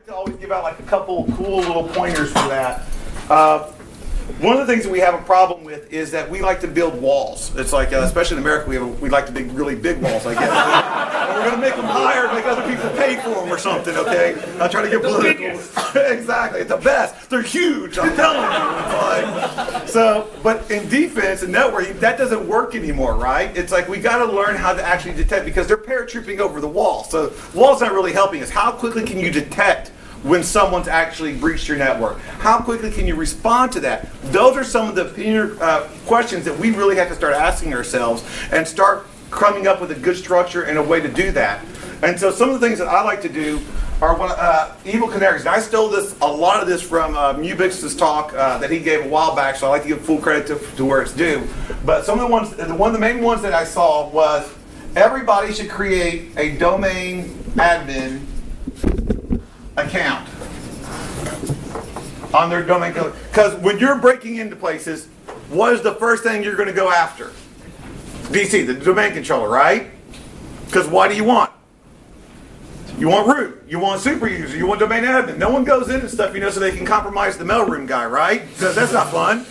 to always give out like a couple cool little pointers for that. One of the things that we have a problem with is that we like to build walls. It's like, especially in America, we like to dig really big walls, I guess. And we're going to make them higher, make other people pay for them or something, okay? I'll try to get political. Exactly, it's the best. They're huge, I'm telling you. It's like, but in defense and networking, that doesn't work anymore, right? It's like we got to learn how to actually detect, because they're paratrooping over the wall. So the wall's not really helping us. How quickly can you detect when someone's actually breached your network? How quickly can you respond to that? Those are some of the questions that we really have to start asking ourselves and start coming up with a good structure and a way to do that. And so some of the things that I like to do are evil canaries. And I stole a lot of this from Mubix's talk that he gave a while back, so I like to give full credit to where it's due. But some of one of the main ones that I saw was everybody should create a domain admin account on their domain controller. Because when you're breaking into places, what is the first thing you're going to go after? DC, the domain controller, right? Because what do you want? You want root, you want super user, you want domain admin. No one goes in and stuff, so they can compromise the mailroom guy, right? Because that's not fun.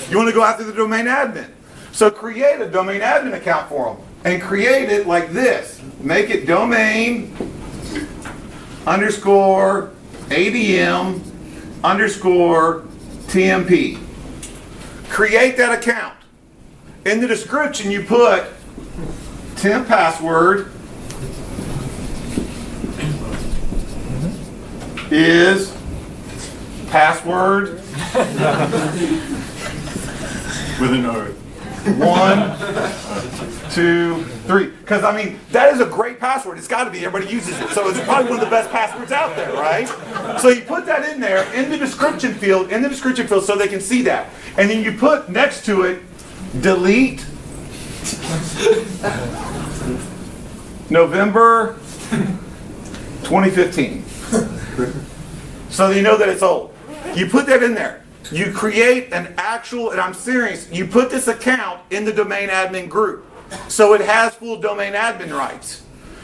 You want to go after the domain admin. So create a domain admin account for them. And create it like this. Make it domain _ ADM _ TMP. Create that account. In the description you put temp password is password with an O. 1, 2, 3. Because I mean, that is a great password. It's got to be. Everybody uses it. So it's probably one of the best passwords out there, right? So you put that in there in the description field, so they can see that. And then you put next to it, delete November 2015. So you know that it's old. You put that in there. You create an actual, and I'm serious, you put this account in the domain admin group. So it has full domain admin rights.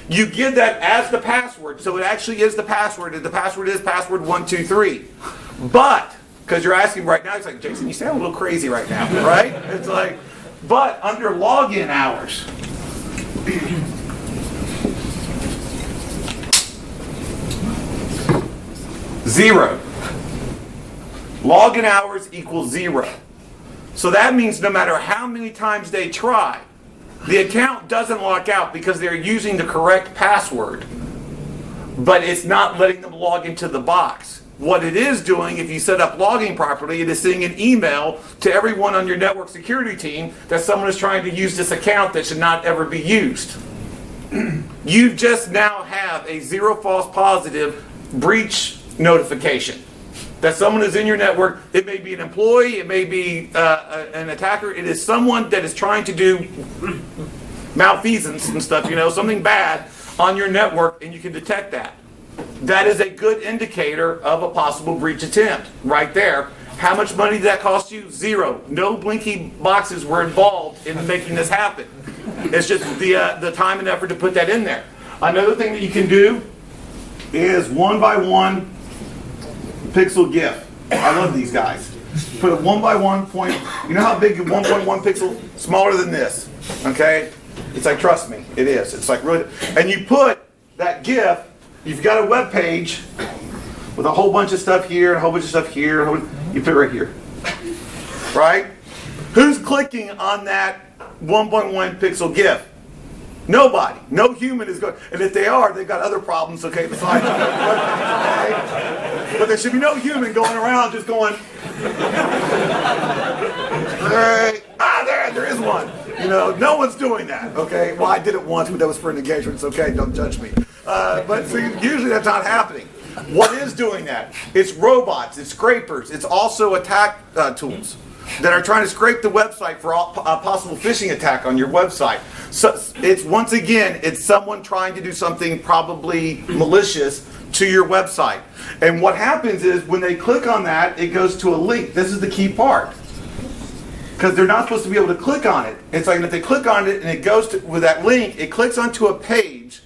You give that as the password, so it actually is the password, and the password is password 123. But, because you're asking right now, it's like, Jayson, you sound a little crazy right now, right? It's like, but under login hours, zero. Login hours equals 0. So that means no matter how many times they try, the account doesn't lock out because they're using the correct password, but it's not letting them log into the box. What it is doing, if you set up logging properly, it is sending an email to everyone on your network security team that someone is trying to use this account that should not ever be used. You just now have a 0 false positive breach notification. That someone is in your network. It may be an employee, it may be an attacker, it is someone that is trying to do malfeasance and stuff, something bad on your network, and you can detect that. That is a good indicator of a possible breach attempt, right there. How much money did that cost you? 0. No blinky boxes were involved in making this happen. It's just the time and effort to put that in there. Another thing that you can do is 1x1 pixel GIF. I love these guys. Put a 1x1 point. You know how big a 1.1 pixel? Smaller than this. Okay? It's like, trust me, it is. It's like really. And you put that GIF. You've got a web page with a whole bunch of stuff here, and a whole bunch of stuff here. You put it right here. Right? Who's clicking on that 1.1 pixel GIF? Nobody. No human is going. And if they are, they've got other problems, okay, besides okay? But there should be no human going around just going, hey, there is one. No one's doing that, okay? Well, I did it once, but that was for an engagement. It's okay, don't judge me. But see, usually that's not happening. What is doing that? It's robots, it's scrapers, it's also attack tools that are trying to scrape the website for a possible phishing attack on your website. So it's, once again, it's someone trying to do something probably malicious to your website. And what happens is when they click on that, it goes to a link. This is the key part. Because they're not supposed to be able to click on it. It's like if they click on it and it goes to, with that link, it clicks onto a page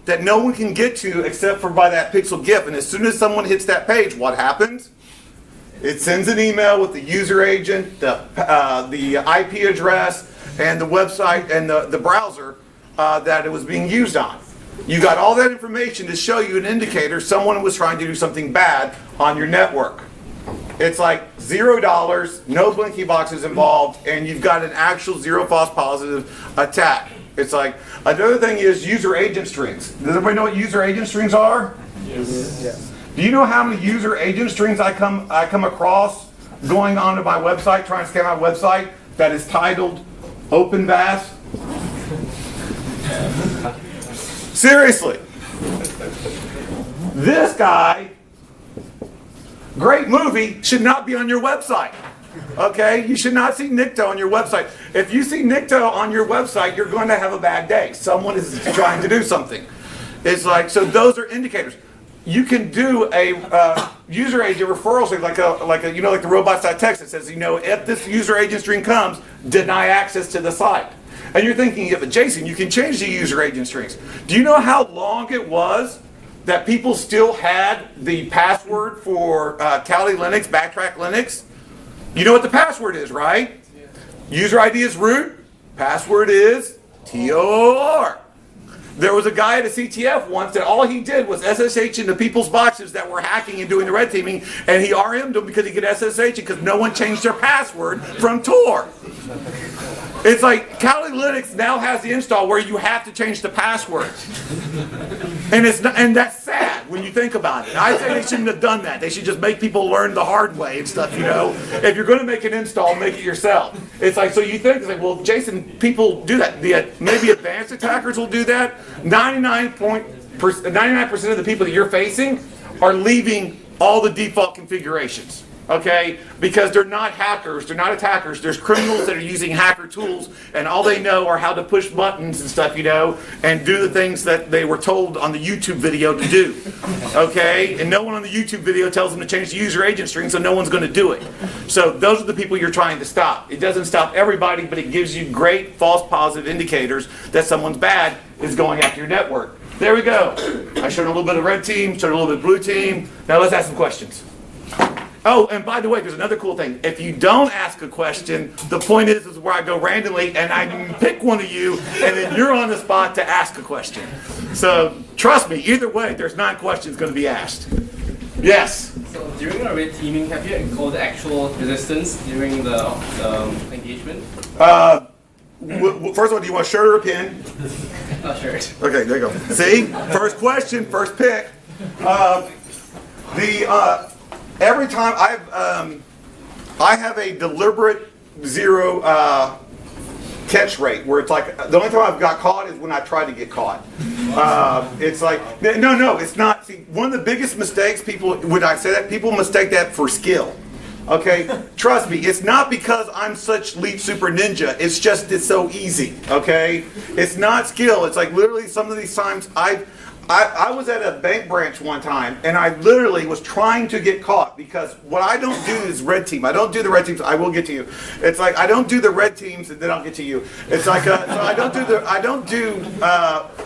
that no one can get to except for by that pixel GIF. And as soon as someone hits that page, what happens? It sends an email with the user agent, the IP address, and the website and the browser that it was being used on. You got all that information to show you an indicator someone was trying to do something bad on your network. It's like $0, no blinky boxes involved, and you've got an actual zero false positive attack. It's like, another thing is user agent strings. Does everybody know what user agent strings are? Yes. Yes. Do you know how many user agent strings I come across going onto my website, trying to scan my website, that is titled OpenVAS? Seriously. This guy, great movie, should not be on your website. Okay? You should not see Nikto on your website. If you see Nikto on your website, you're going to have a bad day. Someone is trying to do something. It's like, so those are indicators. You can do a user agent referral string, like the robots.txt that says, if this user agent string comes, deny access to the site. And you're thinking, yeah, but Jayson, you can change the user agent strings. Do you know how long it was that people still had the password for Kali Linux, Backtrack Linux? You know what the password is, right? User ID is root, password is TOR. There was a guy at a CTF once that all he did was SSH into people's boxes that were hacking and doing the red teaming, and he RM'd them because he could SSH it because no one changed their password from Tor. It's like Kali Linux now has the install where you have to change the password. And that's sad when you think about it. I say they shouldn't have done that. They should just make people learn the hard way and stuff, If you're going to make an install, make it yourself. It's like, so you think, it's like, well, Jayson, people do that. Maybe advanced attackers will do that. 99% of the people that you're facing are leaving all the default configurations. Okay? Because they're not hackers, they're not attackers, there's criminals that are using hacker tools, and all they know are how to push buttons and stuff, and do the things that they were told on the YouTube video to do. Okay? And no one on the YouTube video tells them to change the user agent string, so no one's going to do it. So those are the people you're trying to stop. It doesn't stop everybody, but it gives you great false positive indicators that someone's bad is going after your network. There we go. I showed a little bit of red team, showed a little bit of blue team. Now let's ask some questions. Oh, and by the way, there's another cool thing. If you don't ask a question, the point is where I go randomly and I pick one of you, and then you're on the spot to ask a question. So trust me, either way, there's 9 questions going to be asked. Yes? So during the red teaming, have you encoded actual resistance during the engagement? First of all, do you want a shirt or a pin? Shirt. Okay, there you go. See? First question, first pick. Every time I have a deliberate zero catch rate where it's like the only time I've got caught is when I try to get caught. It's like no, it's not. See, one of the biggest mistakes people mistake that for skill. Okay, trust me, it's not because I'm such leap super ninja. It's just it's so easy. Okay, it's not skill. It's like literally some of these times I was at a bank branch one time, and I literally was trying to get caught because what I don't do is red team. I don't do the red teams. I will get to you. It's like I don't do the red teams, and then I'll get to you. It's like so I don't do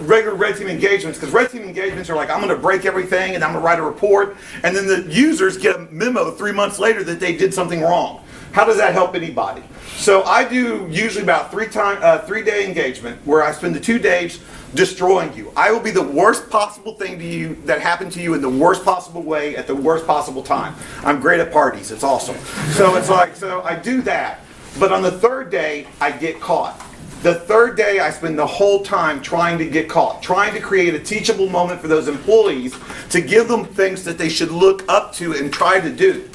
regular red team engagements because red team engagements are like I'm going to break everything and I'm going to write a report, and then the users get a memo 3 months later that they did something wrong. How does that help anybody? So I do usually about 3-day engagement where I spend the 2 days destroying you. I will be the worst possible thing to you that happened to you in the worst possible way at the worst possible time. I'm great at parties. It's awesome. So it's like, so I do that. But on the 3rd day, I get caught. The 3rd day, I spend the whole time trying to get caught, trying to create a teachable moment for those employees to give them things that they should look up to and try to do.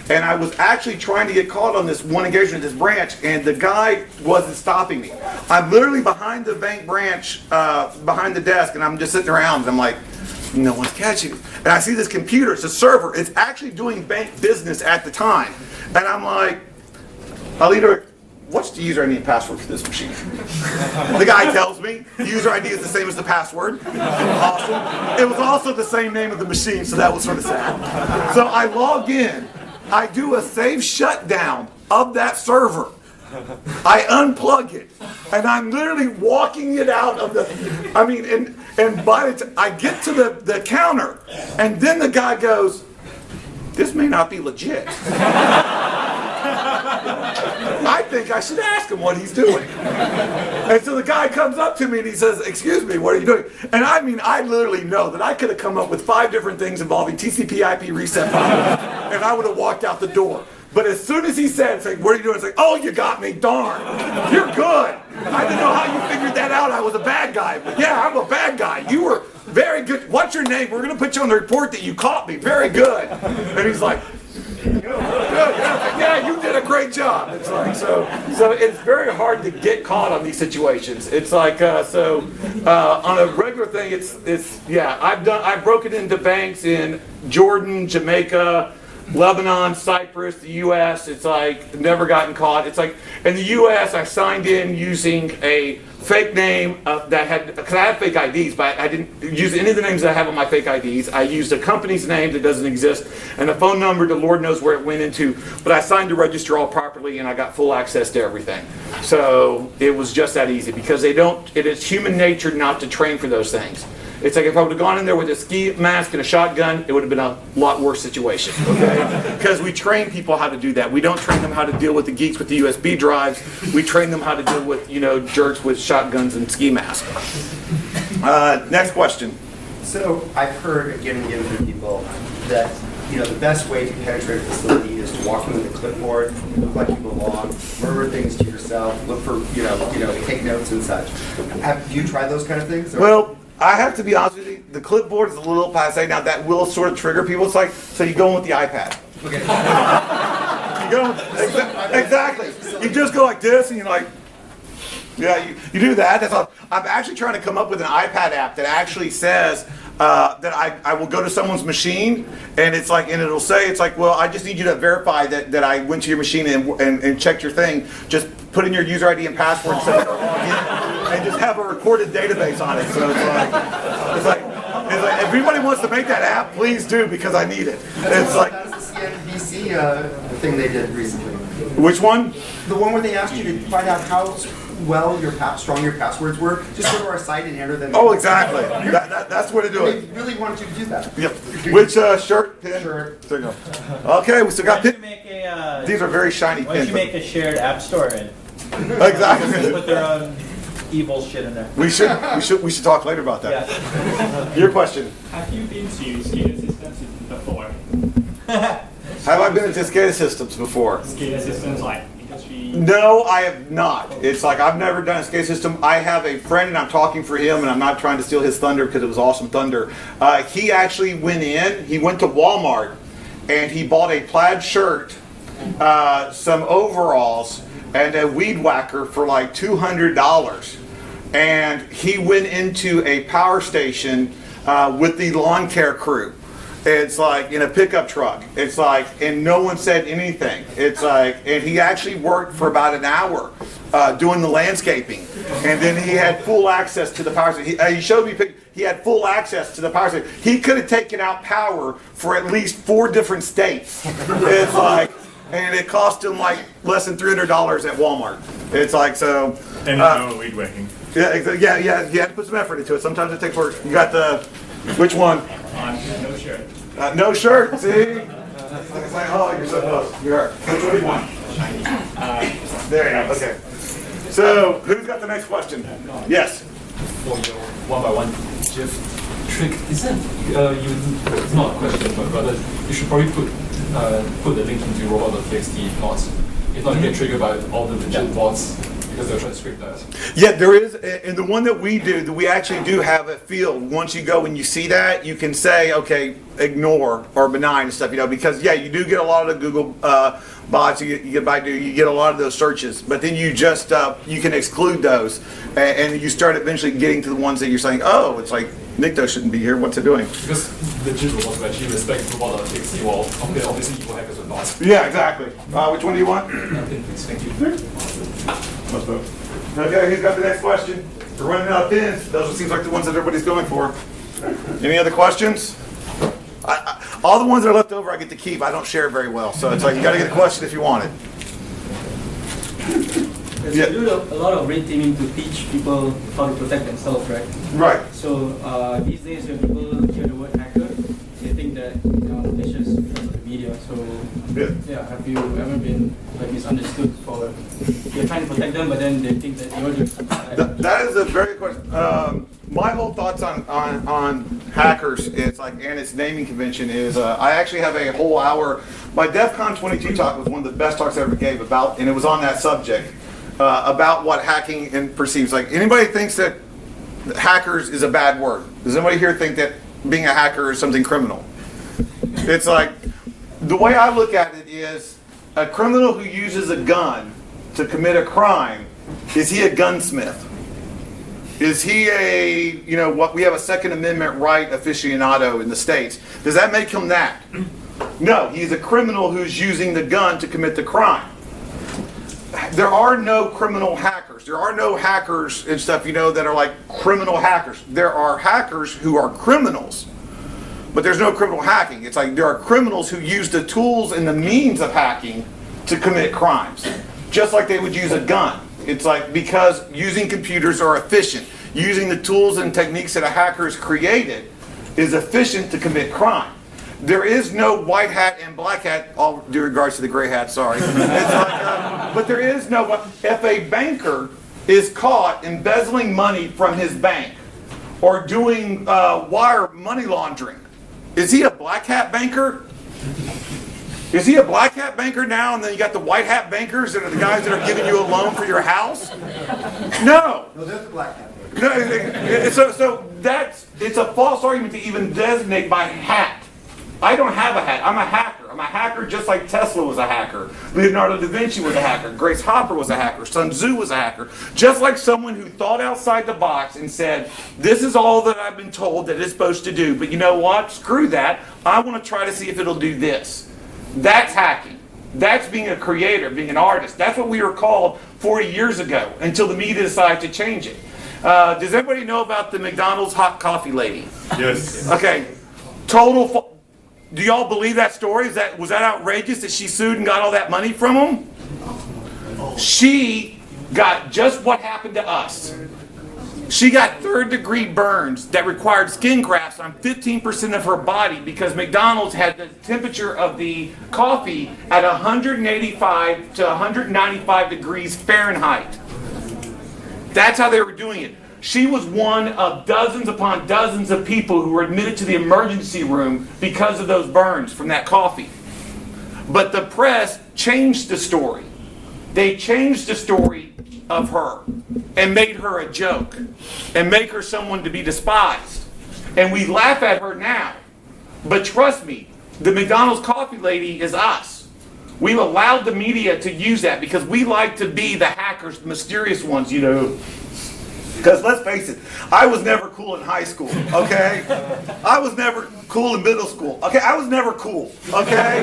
And I was actually trying to get caught on this one engagement, this branch, and the guy wasn't stopping me. I'm literally behind the bank branch, behind the desk, and I'm just sitting around, and I'm like, no one's catching me. And I see this computer, it's a server, it's actually doing bank business at the time. And I'm like, Alita, what's the user ID and password for this machine? The guy tells me, the user ID is the same as the password. Awesome. It was also the same name of the machine, so that was sort of sad. So I log in. I do a safe shutdown of that server. I unplug it, and I'm literally walking it out of the, and by the time I get to the counter, and then the guy goes, "This may not be legit." I think I should ask him what he's doing. And so the guy comes up to me and he says, "Excuse me, what are you doing?" And I literally know that I could have come up with 5 different things involving TCP/IP reset problems, and I would have walked out the door. But as soon as he said, it's like, "What are you doing?" It's like, "Oh, you got me, darn. You're good. I didn't know how you figured that out. I was a bad guy." But yeah, I'm a bad guy. You were very good. What's your name? We're going to put you on the report that you caught me. Very good. And he's like, "Good. Yeah, you did a great job." It's like, so it's very hard to get caught on these situations. It's like, on a regular thing, I've broken into banks in Jordan, Jamaica, Lebanon, Cyprus, the U.S. It's like never gotten caught. It's like in the U.S. I signed in using a fake name that had, because I have fake IDs, but I didn't use any of the names that I have on my fake IDs. I used a company's name that doesn't exist and a phone number that Lord knows where it went into, but I signed the register all properly and I got full access to everything. So it was just that easy because it is human nature not to train for those things. It's like if I would have gone in there with a ski mask and a shotgun, it would have been a lot worse situation, okay? Because we train people how to do that. We don't train them how to deal with the geeks with the USB drives. We train them how to deal with, jerks with shotguns and ski masks. Next question. So I've heard again and again from people that the best way to penetrate a facility is to walk in with a clipboard, look like you belong, murmur things to yourself, look for take notes and such. Have you tried those kind of things? Or? Well, I have to be honest with you, the clipboard is a little passe. Now that will sort of trigger people. It's like, so you go in with the iPad. Okay. You go, exactly. You just go like this and you're like, yeah, you do that. That's all. I'm actually trying to come up with an iPad app that actually says that I will go to someone's machine and it's like, and it'll say, it's like, well, I just need you to verify that I went to your machine and checked your thing. Just put in your user ID and password and just have a recorded database on it. So it's like if anybody wants to make that app, please do because I need it. It's like that's the CNBC thing they did recently. Which one? The one where they asked you to find out how well strong your passwords were. Just go to our site and enter them. Oh, exactly. That's the way to do it. They really wanted you to do that. Yep. Which shirt? Pin? Shirt. There you go. Okay, we still got pin. These are very shiny pins. Why don't you make a shared app store and exactly put their own evil shit in there? We should talk later about that. Yeah. Your question. Have you been to SCADA systems before? Have I been to SCADA systems before? SCADA systems like industry? No, I have not. It's like I've never done a SCADA system. I have a friend and I'm talking for him and I'm not trying to steal his thunder because it was awesome thunder. He actually went to Walmart and he bought a plaid shirt, some overalls, and a weed whacker for like $200. And he went into a power station with the lawn care crew. It's like in a pickup truck. It's like, and no one said anything. It's like, and he actually worked for about an hour doing the landscaping. And then he had full access to the power station. He showed me, he had full access to the power station. He could have taken out power for at least 4 different states. It's like, and it cost him like less than $300 at Walmart. It's like, so. And no weed whacking. Yeah, you have to put some effort into it. Sometimes it takes work. You got the, which one? No shirt. No shirt, see? It's like, oh, you're so close. You are. Which one do you want? There you go, okay. So, who's got the next question? Yes. For your one-by-one GIF trick, isn't it's not a question, but rather you should probably put the link into robot.txt bots. If not, you get triggered by all the legit bots because they're trying to script that. Yeah, there is, and the one that we do, we actually do have a field. Once you go and you see that, you can say, okay, ignore or benign and stuff, because yeah, you do get a lot of the Google bots, you get Baidu, you get a lot of those searches, but then you just, you can exclude those, and you start eventually getting to the ones that you're saying, oh, it's like, Nikto shouldn't be here, what's it doing? Because legit robots will actually respect robot.txt, well, obviously evil hackers would not. Yeah, exactly. Which one do you want? Thank you. Okay, who's got the next question? We're running out of pins. Those seems like the ones that everybody's going for. Any other questions? All the ones that are left over I get to keep. I don't share very well, so it's like you got to get a question if you want it. Because Yeah. you do a lot of red teaming to teach people how to protect themselves, right? Right. So these days when people hear the word hacker, they think that it's just because of the media. So have you ever been like misunderstood for you're trying to protect them, but then they think that you're doing something bad? That is a very good question. My whole thoughts on hackers is like, and its naming convention is, I actually have a whole hour. My DEFCON 22 talk was one of the best talks I ever gave about, and it was on that subject, about what hacking and perceives. Like, anybody thinks that hackers is a bad word? Does anybody here think that being a hacker is something criminal? It's like, the way I look at it is, a criminal who uses a gun to commit a crime, is he a gunsmith? Is he a, what we have a Second Amendment right aficionado in the States? Does that make him that? No, he's a criminal who's using the gun to commit the crime. There are no criminal hackers. There are no hackers and stuff, that are like criminal hackers. There are hackers who are criminals, but there's no criminal hacking. It's like there are criminals who use the tools and the means of hacking to commit crimes, just like they would use a gun. It's like, because using computers are efficient. Using the tools and techniques that a hacker has created is efficient to commit crime. There is no white hat and black hat, all due regards to the gray hat, sorry. It's like, but there is no, if a banker is caught embezzling money from his bank or doing wire money laundering, is he a black hat banker? Is he a black hat banker now, and then you got the white hat bankers that are the guys that are giving you a loan for your house? No. No, there's the black hat maker. No, it's a false argument to even designate by hat. I don't have a hat. I'm a hacker. I'm a hacker just like Tesla was a hacker. Leonardo da Vinci was a hacker. Grace Hopper was a hacker. Sun Tzu was a hacker. Just like someone who thought outside the box and said, this is all that I've been told that it's supposed to do, but you know what? Screw that. I want to try to see if it'll do this. That's hacking. That's being a creator, being an artist. That's what we were called 40 years ago until the media decided to change it. Does everybody know about the McDonald's hot coffee lady? Yes. Okay. Do y'all believe that story? Was that outrageous that she sued and got all that money from them? She got just what happened to us. She got third-degree burns that required skin grafts on 15% of her body because McDonald's had the temperature of the coffee at 185 to 195 degrees Fahrenheit. That's how they were doing it. She was one of dozens upon dozens of people who were admitted to the emergency room because of those burns from that coffee. But the press changed the story. They changed the story of her and made her a joke and make her someone to be despised. And we laugh at her now. But trust me, the McDonald's coffee lady is us. We've allowed the media to use that because we like to be the hackers, the mysterious ones, Because let's face it, I was never cool in high school, okay? I was never cool in middle school, okay? I was never cool, okay?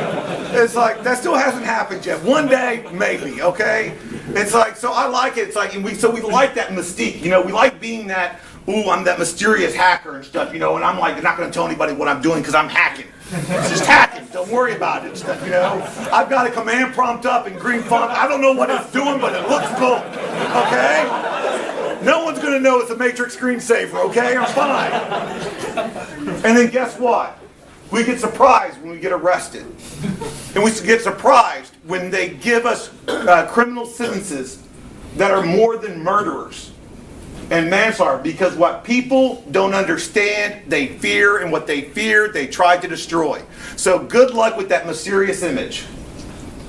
It's like, that still hasn't happened yet. One day, maybe, okay? It's like, so I like it. It's like, we like that mystique, we like being that, ooh, I'm that mysterious hacker and stuff, and I'm like, not going to tell anybody what I'm doing because I'm hacking. It's just hacking. Don't worry about it, stuff, I've got a command prompt up in green font. I don't know what it's doing, but it looks cool, okay? No one's going to know it's a Matrix screensaver, okay? I'm fine. And then guess what? We get surprised when we get arrested. And we get surprised when they give us criminal sentences that are more than murderers and manslaughter. Because what people don't understand, they fear. And what they fear, they try to destroy. So good luck with that mysterious image.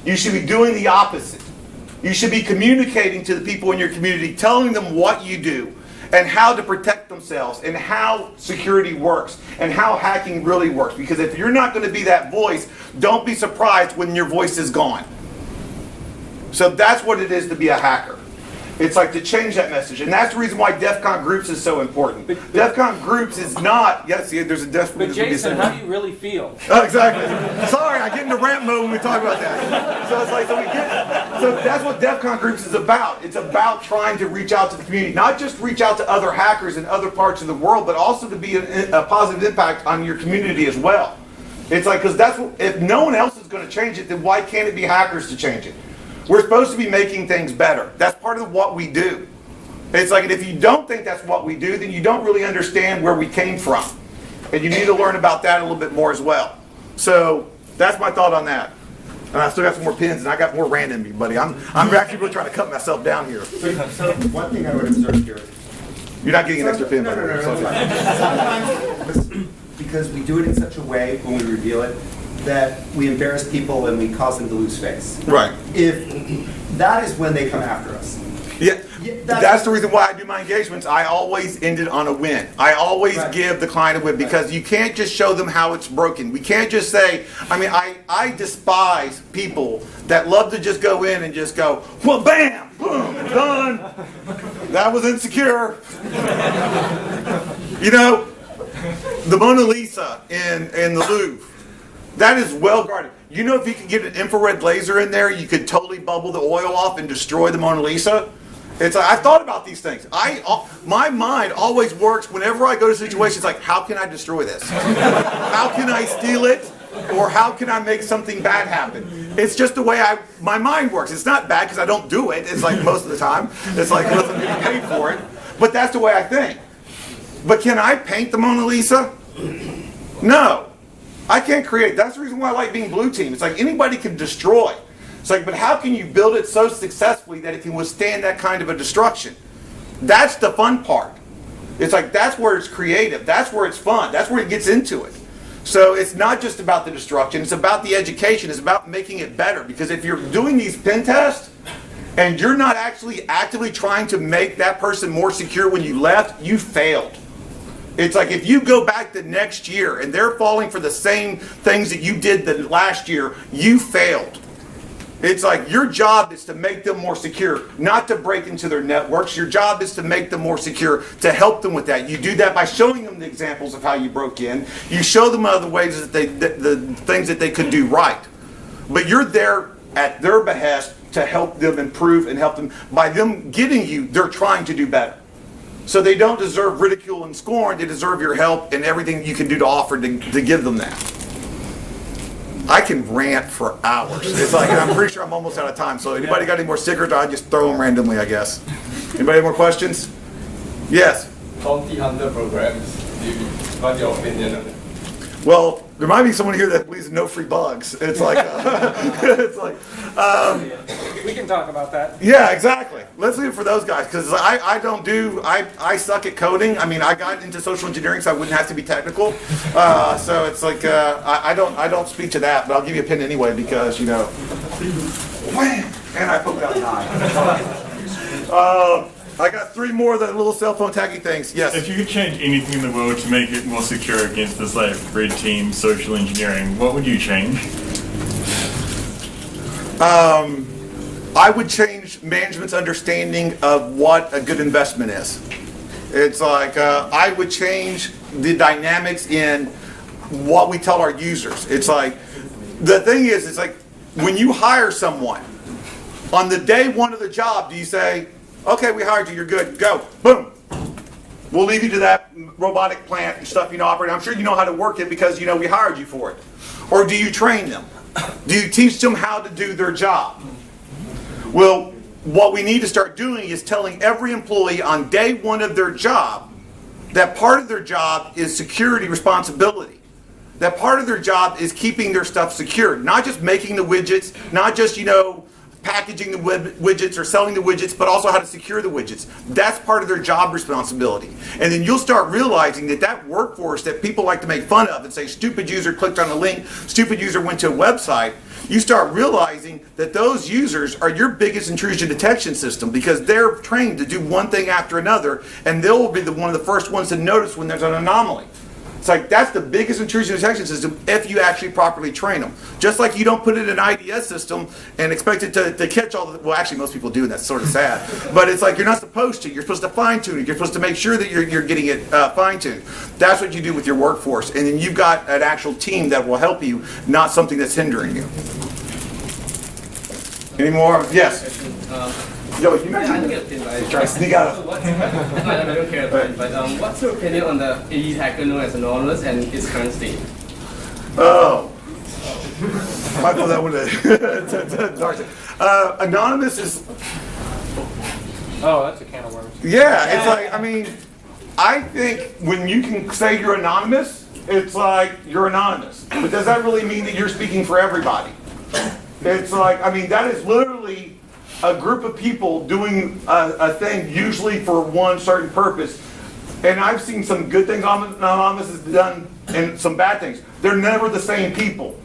You should be doing the opposite. You should be communicating to the people in your community, telling them what you do and how to protect themselves and how security works and how hacking really works. Because if you're not going to be that voice, don't be surprised when your voice is gone. So that's what it is to be a hacker. It's like to change that message. And that's the reason why DEFCON groups is so important. DEFCON groups is not, yes, there's a DEFCON. But Jayson, how do you really feel? Exactly. Sorry, I get into rant mode when we talk about that. So it's like, so that's what DEFCON groups is about. It's about trying to reach out to the community, not just reach out to other hackers in other parts of the world, but also to be a positive impact on your community as well. It's like, because that's what, if no one else is going to change it, then why can't it be hackers to change it? We're supposed to be making things better. That's part of what we do. It's like, and if you don't think that's what we do, then you don't really understand where we came from. And you need to learn about that a little bit more as well. So that's my thought on that. And I still got some more pins, and I got more rand in me, buddy. I'm actually really trying to cut myself down here. So one thing I would observe here. You're not getting an extra pin, No, by no, the way. no, no. Sometimes, because we do it in such a way when we reveal it, that we embarrass people and we cause them to lose face. Right. If that is when they come after us. Yeah, Yeah, that's the reason why I do my engagements. I always end it on a win. I always Right. give the client a win because you can't just show them how it's broken. We can't just say, I mean, I despise people that love to just go in and just go, well, bam, boom, done. That was insecure. You know, the Mona Lisa in the Louvre, that is well guarded. You know, if you could get an infrared laser in there, you could totally bubble the oil off and destroy the Mona Lisa. It's like, I thought about these things. My mind always works whenever I go to situations like, how can I destroy this? How can I steal it? Or how can I make something bad happen? It's just the way my mind works. It's not bad because I don't do it. It's like most of the time. It's like unless I'm getting paid for it. But that's the way I think. But can I paint the Mona Lisa? No. I can't create. That's the reason why I like being blue team. It's like anybody can destroy. It's like, but how can you build it so successfully that it can withstand that kind of a destruction? That's the fun part. It's like, that's where it's creative. That's where it's fun. That's where it gets into it. So it's not just about the destruction. It's about the education. It's about making it better. Because if you're doing these pen tests and you're not actually actively trying to make that person more secure when you left, you failed. It's like if you go back the next year and they're falling for the same things that you did the last year, you failed. It's like your job is to make them more secure, not to break into their networks. Your job is to make them more secure, to help them with that. You do that by showing them the examples of how you broke in. You show them other ways that the things that they could do right. But you're there at their behest to help them improve and help them. By them getting you, they're trying to do better. So they don't deserve ridicule and scorn. They deserve your help and everything you can do to offer to give them that. I can rant for hours. It's like, and I'm pretty sure I'm almost out of time. So anybody got any more stickers? I'll just throw them randomly, I guess. Anybody have more questions? Yes. Bounty hunter programs. What's your opinion on it? Well, there might be someone here that believes in no free bugs. It's like, it's like. We can talk about that. Yeah, exactly. Let's leave it for those guys because I suck at coding. I mean, I got into social engineering so I wouldn't have to be technical. So it's like I don't speak to that, but I'll give you a pin anyway because you know. Wham! And I poked out an eye. I got 3 more of the little cell phone tagging things. Yes. If you could change anything in the world to make it more secure against this like red team social engineering, what would you change? I would change management's understanding of what a good investment is. It's like I would change the dynamics in what we tell our users. It's like the thing is, it's like when you hire someone on the day one of the job, do you say, "Okay, we hired you. You're good. Go. Boom. We'll leave you to that robotic plant and stuff you know operating. I'm sure you know how to work it because you know we hired you for it." Or do you train them? Do you teach them how to do their job? Well, what we need to start doing is telling every employee on day one of their job that part of their job is security responsibility. That part of their job is keeping their stuff secure, not just making the widgets, not just, you know, packaging the widgets or selling the widgets, but also how to secure the widgets. That's part of their job responsibility. And then you'll start realizing that that workforce that people like to make fun of and say, stupid user clicked on a link, stupid user went to a website, you start realizing that those users are your biggest intrusion detection system because they're trained to do one thing after another, and they'll be one of the first ones to notice when there's an anomaly. It's like that's the biggest intrusion detection system if you actually properly train them. Just like you don't put it in an IDS system and expect it to catch all the, well actually most people do and that's sort of sad, but it's like you're not supposed to. You're supposed to fine tune it. You're supposed to make sure that you're getting it fine tuned. That's what you do with your workforce, and then you've got an actual team that will help you, not something that's hindering you. Any more? Yes. Yo, you I don't get a pin, right? try to sneak out. So I don't care about it, but what's your opinion on the elite hacker known as Anonymous and its current state? Oh. Might throw that one to anonymous is, Oh, that's a can of worms. yeah, it's like, I mean, I think when you can say you're anonymous, it's like you're anonymous. But does that really mean that you're speaking for everybody? It's like, I mean, that is literally a group of people doing a thing, usually for one certain purpose. And I've seen some good things anonymous has done and some bad things. They're never the same people.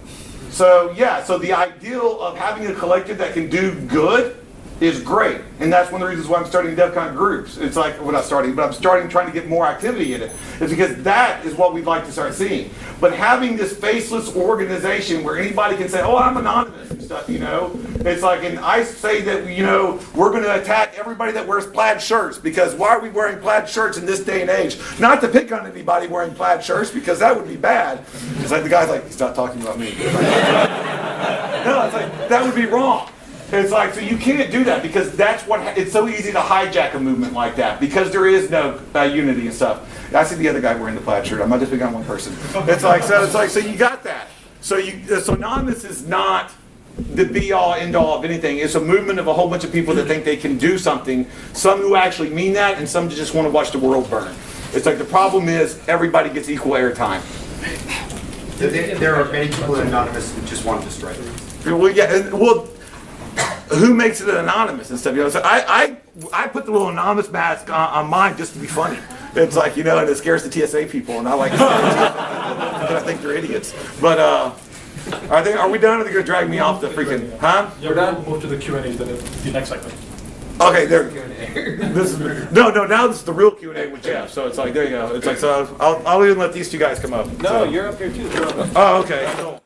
So yeah, so the ideal of having a collective that can do good is great. And that's one of the reasons why I'm starting DEFCON groups. It's like, well, not starting, but I'm starting trying to get more activity in it. It's because that is what we'd like to start seeing. But having this faceless organization where anybody can say, oh, I'm anonymous and stuff, you know, it's like, and I say that, you know, we're going to attack everybody that wears plaid shirts, because why are we wearing plaid shirts in this day and age? Not to pick on anybody wearing plaid shirts, because that would be bad. It's like the guy's like, he's not talking about me. No, it's like, that would be wrong. It's like, so you can't do that, because that's what, it's so easy to hijack a movement like that, because there is no unity and stuff. I see the other guy wearing the plaid shirt. I'm not just picking on one person. It's like, so you got that. So anonymous is not the be-all, end-all of anything. It's a movement of a whole bunch of people that think they can do something, some who actually mean that, and some just want to watch the world burn. It's like the problem is everybody gets equal airtime. There are many people in Anonymous who just want to destroy it. Well, yeah, well, who makes it anonymous and stuff? You know, so I put the little anonymous mask on mine just to be funny. It's like, you know, and it scares the TSA people, and I like to scare the TSA people because I think they're idiots. But are we done? Or are they gonna drag me off the freaking? Huh? You're done. Move to the Q&A, the next segment. Okay, there. This is no. Now this is the real Q&A with Jeff. So it's like, there you go. It's like, so I'll even let these two guys come up. No, So. you're up here too. Oh, okay.